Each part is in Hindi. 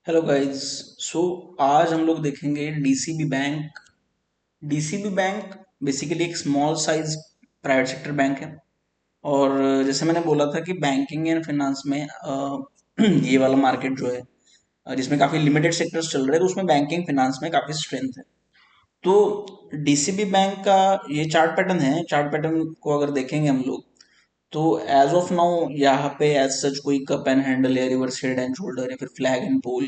Hello guys. सो आज हम लोग देखेंगे DCB bank. DCB bank basically एक small size private sector bank है। और जैसे मैंने बोला था कि बैंकिंग एंड फाइनेंस में ये वाला मार्केट जो है, जिसमें काफ़ी लिमिटेड सेक्टर्स चल रहे हैं, तो उसमें बैंकिंग फाइनेंस में काफ़ी स्ट्रेंथ है। तो डीसीबी बैंक का ये चार्ट पैटर्न है। चार्ट पैटर्न को अगर देखेंगे हम लोग, तो एज ऑफ नाउ यहाँ पे एज सच कोई कप एंड हैंडल या रिवर्स हेड एंड शोल्डर या फिर flag and pole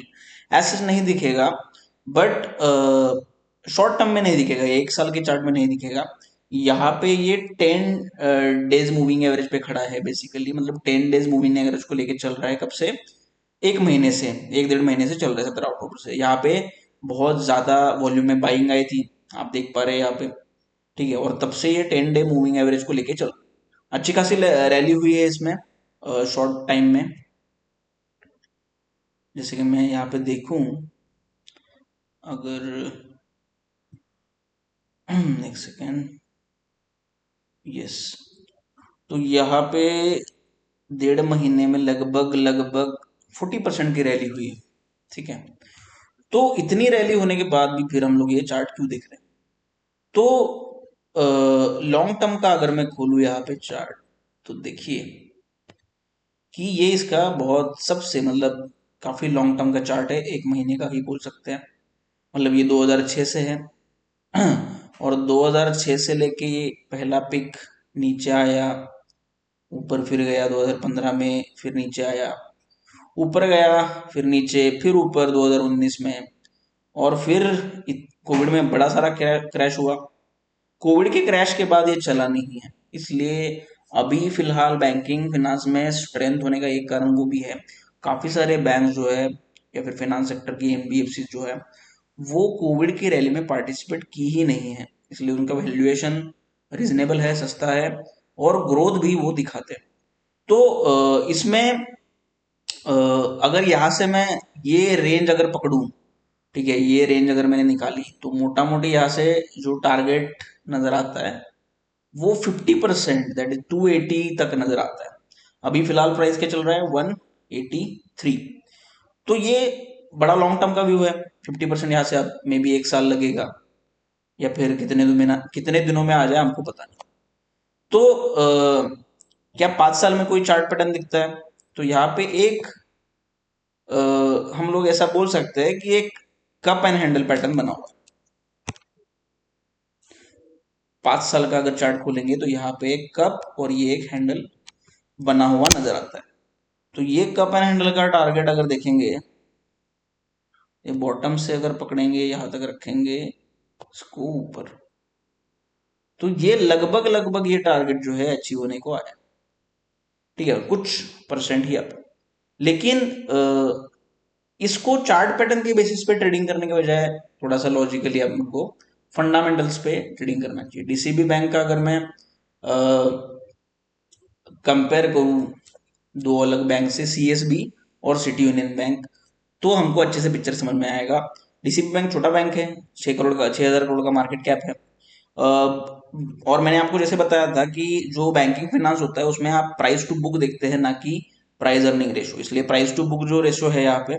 as such नहीं दिखेगा। बट शॉर्ट टर्म में नहीं दिखेगा, एक साल के चार्ट में नहीं दिखेगा। यहाँ पे ये 10 डेज मूविंग एवरेज पे खड़ा है बेसिकली, मतलब 10 डेज मूविंग एवरेज को लेके चल रहा है। कब से? एक महीने से, एक डेढ़ महीने से चल रहा है, 17 अक्टूबर से। यहाँ पे बहुत ज्यादा वॉल्यूम में बाइंग आई थी, आप देख पा रहे हैं यहाँ पे। ठीक है, और तब से ये 10 डे मूविंग एवरेज को लेके चल, अच्छी खासी रैली हुई है इसमें शॉर्ट टाइम में। जैसे कि मैं यहाँ पे देखूं, अगर एक सेकेंड, यस, तो यहाँ पे डेढ़ महीने में लगभग लगभग 40% की रैली हुई है। ठीक है, तो इतनी रैली होने के बाद भी फिर हम लोग ये चार्ट क्यों देख रहे हैं? तो लॉन्ग टर्म का अगर मैं खोलूँ यहाँ पे चार्ट, तो देखिए कि ये इसका बहुत सबसे मतलब काफी लॉन्ग टर्म का चार्ट है, एक महीने का ही बोल सकते हैं। मतलब ये 2006 से है। और 2006 से लेके ये पहला पिक नीचे आया, ऊपर फिर गया 2015 में, फिर नीचे आया, ऊपर गया, फिर नीचे, फिर ऊपर 2019 में। और फिर कोविड में बड़ा सारा क्रैश हुआ। कोविड के क्रैश के बाद ये चला नहीं है, इसलिए अभी फिलहाल बैंकिंग फाइनेंस में स्ट्रेंथ होने का एक कारण वो भी है। काफी सारे बैंक जो है या फिर फाइनेंस सेक्टर की एनबीएफसी जो है, वो कोविड की रैली में पार्टिसिपेट की ही नहीं है, इसलिए उनका वैल्यूएशन रिजनेबल है, सस्ता है, और ग्रोथ भी वो दिखाते हैं। तो इसमें अगर यहाँ से मैं ये रेंज अगर पकड़ूं, ठीक है, ये रेंज अगर मैंने निकाली, तो मोटा मोटी यहाँ से जो टारगेट नजर आता है वो 50%, दैट इज 280 तक नजर आता है। अभी फिलहाल प्राइस क्या चल रहा है? 183। तो ये बड़ा लॉन्ग टर्म का व्यू है। 50% यहाँ से अब मे बी एक साल लगेगा, या फिर कितने दिनों में आ जाए हमको पता नहीं। तो क्या 5 साल में कोई चार्ट पैटर्न दिखता है? तो यहाँ पे एक हम लोग ऐसा बोल सकते हैं कि एक कप एंड हैंडल पैटर्न बना हुआ है। 5 साल का अगर चार्ट खोलेंगे तो यहाँ पे एक कप और ये एक हैंडल बना हुआ नजर आता है। तो ये कप एंड हैंडल का टारगेट अगर देखेंगे, ये बॉटम से अगर पकड़ेंगे, यहां तक रखेंगे इसको ऊपर, तो ये लगभग लगभग ये टारगेट जो है अचीव होने को आया। ठीक है, कुछ परसेंट ही आप, लेकिन इसको चार्ट पैटर्न के बेसिस पे ट्रेडिंग करने के बजाय थोड़ा सा लॉजिकली आपको फंडामेंटल्स पे ट्रेडिंग करना चाहिए। डीसीबी बैंक का अगर मैं कंपेयर करूं दो अलग बैंक से, सीएसबी और सिटी यूनियन बैंक, तो हमको अच्छे से पिक्चर समझ में आएगा। डीसीबी बैंक छोटा बैंक है, 6 करोड़ का, 6,000 करोड़ का मार्केट कैप है। और मैंने आपको जैसे बताया था कि जो बैंकिंग फाइनेंस होता है उसमें आप प्राइस टू बुक देखते हैं, ना कि प्राइस अर्निंग रेशो। इसलिए प्राइस टू बुक जो रेशो है यहाँ पे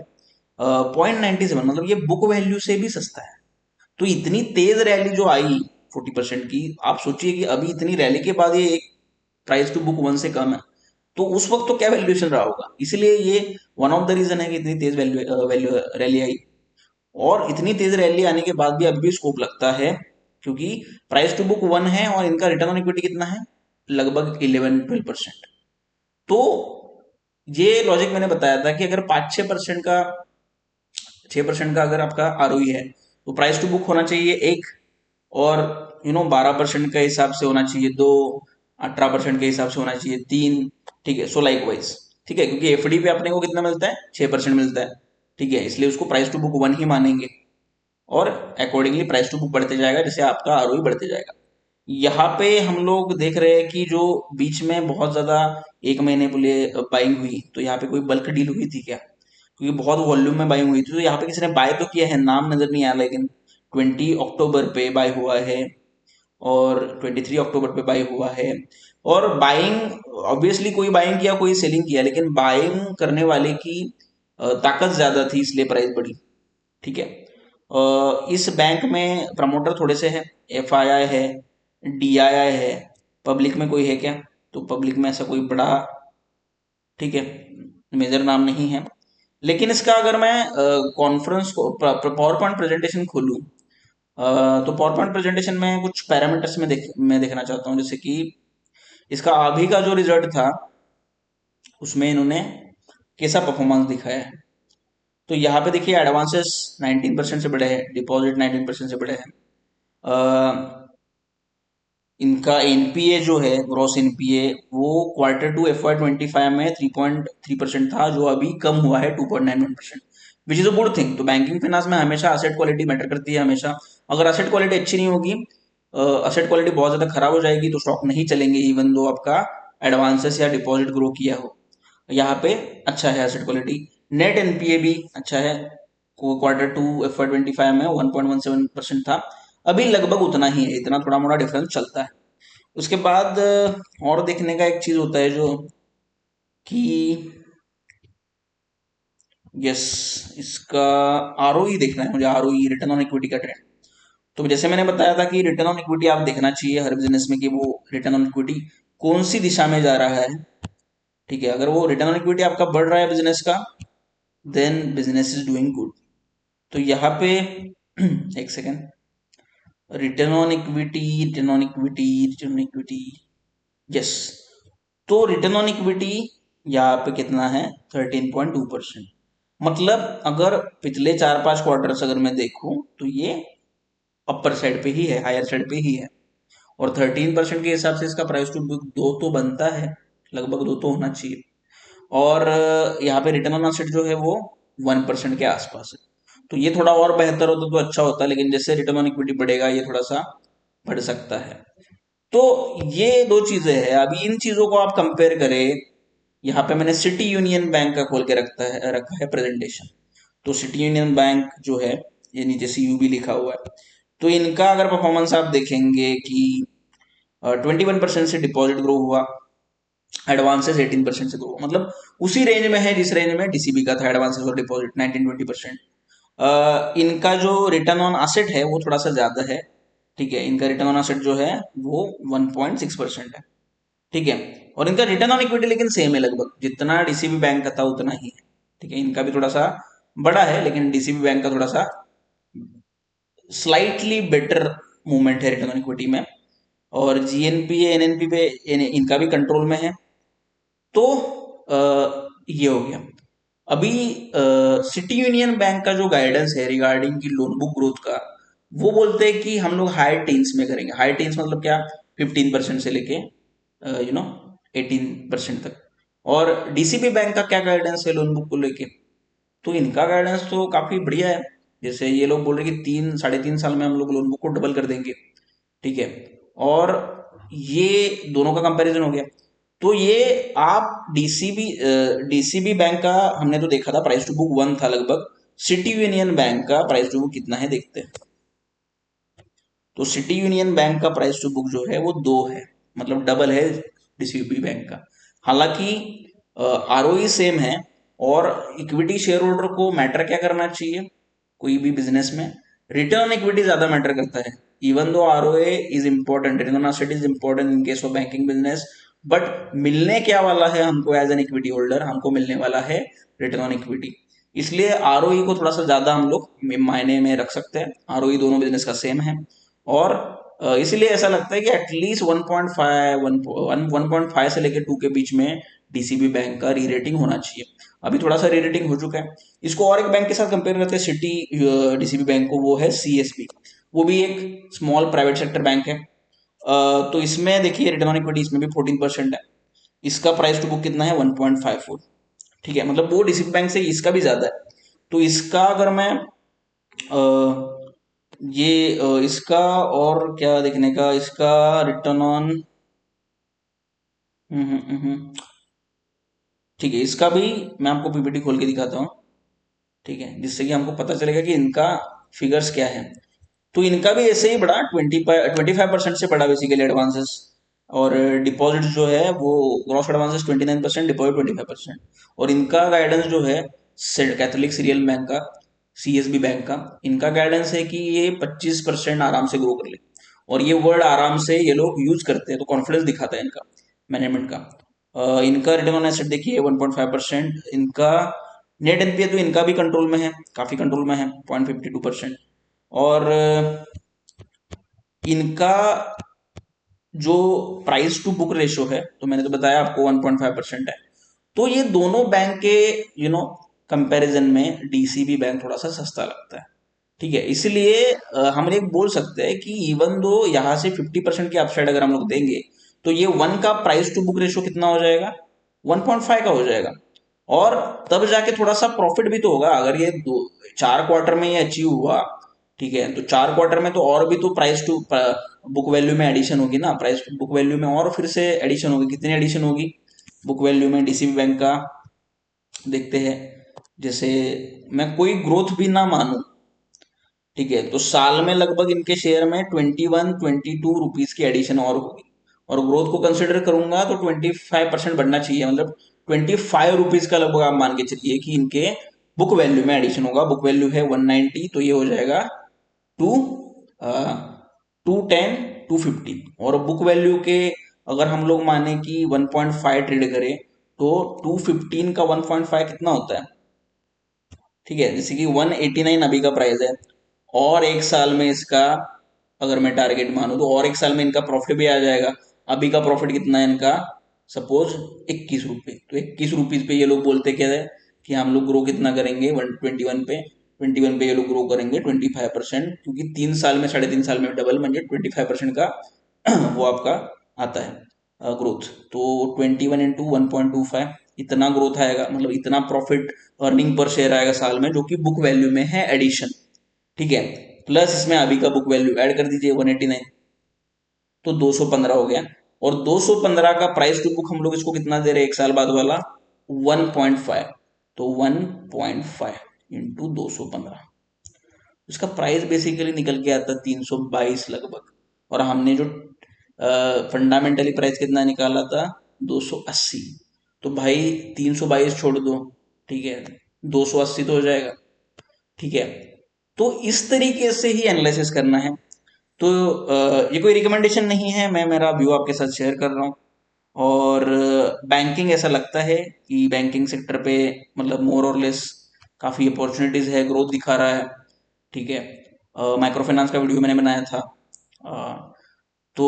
0.97, मतलब ये बुक वैल्यू से भी सस्ता है। तो इतनी तेज रैली जो आई 40% की, आप सोचिए कि अभी इतनी रैली के बाद ये एक प्राइस टू बुक 1 से कम है, तो उस वक्त तो क्या वैल्यूएशन रहा होगा। इसलिए ये वन ऑफ द रीजन है कि इतनी तेज वैल्यू वैल्यू रैली आई। और इतनी तेज रैली आने के बाद भी अभी भी स्कोप लगता है, क्योंकि प्राइस टू बुक 1 है और इनका रिटर्न ऑन इक्विटी कितना है? लगभग 11-12%। तो ये लॉजिक मैंने बताया था कि अगर 5-6% का, 6% का अगर आपका आरओई है, तो प्राइस टू बुक होना चाहिए एक, और 12% के हिसाब से होना चाहिए दो, 18% के हिसाब से होना चाहिए तीन। ठीक है, सो लाइक वाइज। ठीक है, क्योंकि एफडी पे अपने को कितना मिलता है? 6% मिलता है। ठीक है, इसलिए उसको प्राइस टू बुक 1 ही मानेंगे, और अकॉर्डिंगली प्राइस टू बुक बढ़ते जाएगा जैसे आपका आरओई बढ़ते जाएगा। यहाँ पे हम लोग देख रहे हैं कि जो बीच में बहुत ज्यादा एक महीने के लिए बाइंग हुई, तो यहाँ पे कोई बल्क डील हुई थी क्या? क्योंकि बहुत वॉल्यूम में बाइंग हुई थी, तो यहाँ पे किसी ने बाय तो किया है, नाम नजर नहीं आया, लेकिन 20 अक्टूबर पे बाय हुआ है, और 23 अक्टूबर पे बाई हुआ है। और बाइंग, ऑब्वियसली कोई बाइंग किया कोई सेलिंग किया, लेकिन बाइंग करने वाले की ताकत ज्यादा थी इसलिए प्राइस बढ़ी। ठीक है। इस बैंक में प्रमोटर थोड़े से हैं, FII है, DII है, पब्लिक में कोई है क्या? तो पब्लिक में ऐसा कोई बड़ा, ठीक है, मेजर नाम नहीं है। लेकिन इसका अगर मैं कॉन्फ्रेंस को पावर पॉइंट प्रेजेंटेशन खोलूँ, तो पावर पॉइंट प्रेजेंटेशन में कुछ पैरामीटर्स में मैं देखना चाहता हूँ, जैसे कि इसका अभी का जो रिजल्ट था उसमें इन्होंने कैसा परफॉर्मेंस दिखाया है। तो यहाँ पे देखिए एडवांसेस 19% से बढ़े हैं, डिपॉजिट 19% से बढ़े हैं। इनका एनपीए जो है, ग्रॉस एनपीए, वो Q2 FY25 में 3.3% था, जो अभी कम हुआ है 2.91%, which is a good thing. तो बैंकिंग फाइनेंस में हमेशा असेट क्वालिटी मैटर करती है हमेशा। अगर असेट क्वालिटी अच्छी नहीं होगी, असेट क्वालिटी बहुत ज्यादा खराब हो जाएगी, तो स्टॉक नहीं चलेंगे इवन दो आपका एडवांसेस या डिपॉजिट ग्रो किया हो। यहाँ पे अच्छा है एसेट क्वालिटी। नेट एनपीए भी अच्छा है, Q2 FY25 में 1.17% था, अभी लगभग उतना ही है, इतना थोड़ा मोड़ा डिफरेंस चलता है। उसके बाद और देखने का एक चीज होता है जो कि यस, इसका ROE देखना है मुझे, ROE, रिटर्न ऑन इक्विटी का ट्रेंड। तो जैसे मैंने बताया था कि रिटर्न ऑन इक्विटी आप देखना चाहिए हर बिजनेस में कि वो रिटर्न ऑन इक्विटी कौन सी दिशा में जा रहा है। ठीक है, अगर वो रिटर्न ऑन इक्विटी आपका बढ़ रहा है बिजनेस का, then business is doing good. तो यहाँ पे एक second, return on equity, return on equity, return on equity, yes. तो रिटर्न ऑन इक्विटी यहाँ पे कितना है? 13.2%। मतलब अगर पिछले 4-5 क्वार्टर्स अगर मैं देखूं तो ये अपर साइड पे ही है, हायर साइड पे ही है। और 13% के हिसाब से इसका प्राइस टू बुक 2 तो बनता है, लगभग 2 तो होना चाहिए। और यहाँ पे रिटर्न ऑन एसेट जो है वो 1% के आसपास है। तो ये थोड़ा और बेहतर होता तो अच्छा होता, लेकिन जैसे रिटर्न ऑन इक्विटी बढ़ेगा ये थोड़ा सा बढ़ सकता है। तो ये दो चीजें हैं। अभी इन चीजों को आप कंपेयर करें, यहाँ पे मैंने सिटी यूनियन बैंक का खोल के रखा है प्रेजेंटेशन। तो सिटी यूनियन बैंक जो है, ये नीचे CUB लिखा हुआ है। तो इनका अगर परफॉर्मेंस आप देखेंगे कि 21% से डिपॉजिट ग्रो हुआ, एडवांसेस 18% से ग्रो, मतलब उसी रेंज में है जिस रेंज में DCB का था, एडवांसेस और डिपॉजिट 19-20%। इनका जो रिटर्न ऑन असेट है वो थोड़ा सा ज्यादा है। ठीक है, इनका रिटर्न ऑन असेट जो है वो 1.6% है। ठीक है, और इनका रिटर्न ऑन इक्विटी लेकिन सेम है, लगभग जितना DCB बैंक का था उतना ही है। ठीक है, इनका भी थोड़ा सा बड़ा है, लेकिन DCB बैंक का थोड़ा सा स्लाइटली बेटर मूवमेंट है रिटर्न ऑन इक्विटी में। और GNP NNP पे इनका भी कंट्रोल में है। तो ये हो गया। अभी सिटी यूनियन बैंक का जो गाइडेंस है रिगार्डिंग की लोन बुक ग्रोथ का, वो बोलते हैं कि हम लोग हाई टीन्स में करेंगे। हाई टीन्स मतलब क्या? 15% से लेके 18% तक। और DCB बैंक का क्या गाइडेंस है लोन बुक को लेके? तो इनका गाइडेंस तो काफी बढ़िया है। जैसे ये लोग बोल रहे कि 3-3.5 साल में हम लोग लोन बुक को डबल कर देंगे। ठीक है, और ये दोनों का कंपैरिजन हो गया। तो ये आप डीसीबी बैंक का हमने तो देखा था, प्राइस टू बुक 1 था लगभग। सिटी यूनियन बैंक का प्राइस टू बुक कितना है देखते हैं। तो सिटी यूनियन बैंक का प्राइस टू बुक जो है वो 2 है, मतलब डबल है डीसीबी बैंक का। हालांकि ROE सेम है। और इक्विटी शेयर होल्डर को मैटर क्या करना चाहिए कोई भी बिजनेस में? रिटर्न ऑन इक्विटी ज्यादा मैटर करता है। Even though ROA is important, return on asset is important in case of banking business, but मिलने क्या वाला है हमको एज एन इक्विटी होल्डर? हमको मिलने वाला है रिटर्न ऑन इक्विटी। इसलिए ROE को थोड़ा सा ज्यादा हम लोग मायने में रख सकते हैं। ROE दोनों बिजनेस का सेम है। और इसीलिए ऐसा लगता है कि एटलीस्ट 1.5 से लेकर 2 के बीच में DCB बैंक का री रेटिंग होना चाहिए। अभी थोड़ा सा री रेटिंग हो चुका है। इसको और एक बैंक के साथ कंपेयर करते हैं सिटी DCB बैंक को, वो है CSB। वो भी एक स्मॉल प्राइवेट सेक्टर बैंक है। तो इसमें देखिए रिटर्न ऑन इक्विटी इसमें भी 14% है। इसका प्राइस टू बुक कितना है? 1.54। ठीक है, मतलब वो DCB बैंक से इसका भी ज्यादा है। तो इसका अगर मैं इसका और क्या देखने का, इसका रिटर्न ऑन, ठीक है, इसका भी मैं आपको PPT खोल के दिखाता हूँ। ठीक है, जिससे कि हमको पता चलेगा कि इनका फिगर्स क्या है। तो इनका भी ऐसे ही बढ़ा, 25% से बढ़ा बेसिकली एडवांसेस। और डिपॉजिट जो है वो ग्रॉस एडवांसेस 29%, डिपॉजिट 25%। और इनका गाइडेंस जो है कैथोलिक सीरियल बैंक का, सीएसबी बैंक का, इनका गाइडेंस है कि ये 25% आराम से ग्रो कर ले। और ये वर्ड आराम से ये लोग यूज करते हैं, तो कॉन्फिडेंस दिखाता है इनका मैनेजमेंट का। इनका रिटर्न ऑन एसेट देखिए 1.5%। इनका नेट एनपीए तो इनका भी कंट्रोल में है, काफी कंट्रोल में है, 0.52%। और इनका जो प्राइस टू बुक रेशो है, तो मैंने तो बताया आपको 1.5% है। तो ये दोनों बैंक के कंपैरिजन में डीसीबी बैंक थोड़ा सा सस्ता लगता है, ठीक है। इसलिए हम एक बोल सकते हैं कि इवन दो यहाँ से 50% की अपसाइड अगर हम लोग देंगे, तो ये 1 का प्राइस टू बुक रेशो कितना हो जाएगा, 1.5 का हो जाएगा। और तब जाके थोड़ा सा प्रॉफिट भी तो होगा, अगर ये 4 क्वार्टर में ये अचीव हुआ, ठीक है, तो 4 क्वार्टर में तो और भी तो प्राइस टू बुक वैल्यू में एडिशन होगी ना, प्राइस टू बुक वैल्यू में और फिर से एडिशन होगी। कितनी एडिशन होगी बुक वैल्यू में डीसीबी बैंक का, देखते हैं। जैसे मैं कोई ग्रोथ भी ना मानूं, ठीक है, तो साल में लगभग इनके शेयर में 21-22 रुपीज की एडिशन और होगी। और ग्रोथ को कंसिडर करूंगा तो 25% बढ़ना चाहिए, मतलब 25 रुपीज का लगभग आप मान के चलिए कि इनके बुक वैल्यू में एडिशन होगा। बुक वैल्यू है 190, तो ये हो जाएगा 210 250। और बुक वैल्यू के अगर हम लोग माने कि 1.5 ट्रेड करें, तो 215 का 1.5 कितना होता है, ठीक है, जैसे कि 189 अभी का प्राइस है, और एक साल में इसका अगर मैं टारगेट मानूं तो और एक साल में इनका प्रॉफिट भी आ जाएगा। अभी का प्रॉफिट कितना है इनका, सपोज 21 रुपये, तो 21 रुपीज पे ये लोग बोलते क्या है कि हम लोग ग्रो कितना करेंगे, 121 पे ये लोग ग्रो करेंगे 25%, क्योंकि 3 साल में 3.5 साल में डबल म्हणजे 25% का वो आपका आता है ग्रोथ। तो 21 × 1.25 इतना ग्रोथ आएगा, मतलब इतना प्रॉफिट अर्निंग पर शेयर आएगा साल में, जो कि बुक वैल्यू में है एडिशन, ठीक है। प्लस इसमें अभी का बुक वैल्यू ऐड कर दीजिए 189, तो 215 हो गया। और 215 का प्राइस टू बुक हम लोग इसको कितना दे रहे हैं एक साल बाद वाला, 1.5। तो 1.5 इंटू 215, इसका प्राइस बेसिकली निकल के आता 322 लगभग। और हमने जो फंडामेंटली प्राइस कितना निकाला था, 280। तो भाई 322 छोड़ दो, ठीक है, 280 तो हो जाएगा, ठीक है। तो इस तरीके से ही एनालिसिस करना है। तो ये कोई रिकमेंडेशन नहीं है, मैं मेरा व्यू आपके साथ शेयर कर रहा हूँ। और बैंकिंग ऐसा लगता है कि बैंकिंग सेक्टर पे मतलब मोर और लेस काफ़ी अपॉर्चुनिटीज़ है, ग्रोथ दिखा रहा है, ठीक है। माइक्रो फाइनेंस का वीडियो मैंने बनाया था। अ, तो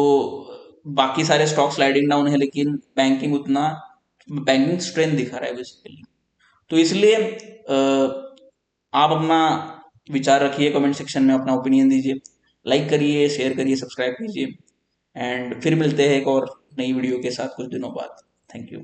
बाकी सारे स्टॉक स्लाइडिंग डाउन है, लेकिन बैंकिंग स्ट्रेंथ दिखा रहा है बेसिकली। तो इसलिए आप अपना विचार रखिए, कमेंट सेक्शन में अपना ओपिनियन दीजिए, लाइक करिए, शेयर करिए, सब्सक्राइब कीजिए। एंड फिर मिलते हैं एक और नई वीडियो के साथ कुछ दिनों बाद। Thank you.